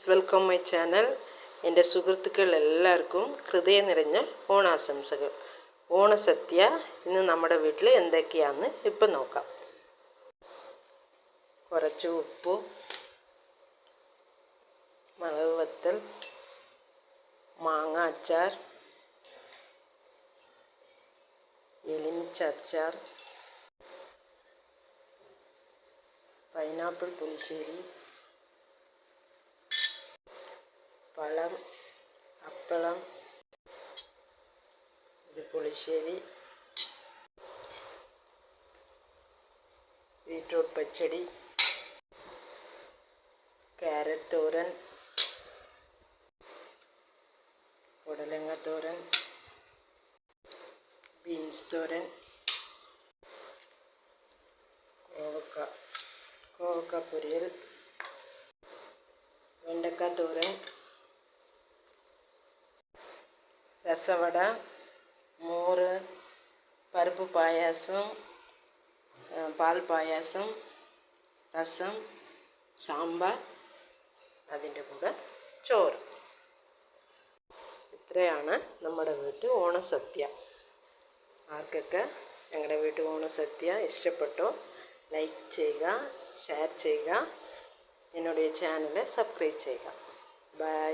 Welcome my channel. എൻ്റെ സുഹൃത്തുക്കൾ എല്ലാവർക്കും ഹൃദയം നിറഞ്ഞ ഓണാശംസകൾ. ഓണസദ്യ ഇന്ന് നമ്മുടെ വീട്ടിൽ എന്തൊക്കെയാണെന്ന് ഇപ്പം നോക്കാം. കുറച്ച് ഉപ്പ്, മുളക് വത്തൽ, മാങ്ങ അച്ചാർ, എലുമിച്ച അച്ചാർ, പൈനാപ്പിൾ പുളിശ്ശേരി, പഴം, അപ്പളം, ഇത് പുളിശ്ശേരി, ബീറ്റ്റൂട്ട് പച്ചടി, ക്യാരറ്റ് തോരൻ, പുടലങ്ങ തോരൻ, ബീൻസ് തോരൻ, കോവക്ക പൊരിയൽ, വെണ്ടക്ക തോരൻ, രസവട, മോര്, പരിപ്പ് പായസം, പാൽ പായസം, രസം, സാമ്പാർ, അതിൻ്റെ കൂടെ ചോറ്. ഇത്രയാണ് നമ്മുടെ വീട്ടിൽ ഓണസദ്യ. ആർക്കൊക്കെ ഞങ്ങളുടെ വീട്ടിൽ ഓണസദ്യ ഇഷ്ടപ്പെട്ടോ ലൈക്ക് ചെയ്യുക, ഷെയർ ചെയ്യുക, എന്നോട് ഈ ചാനൽ സബ്സ്ക്രൈബ് ചെയ്യുക. ബൈ.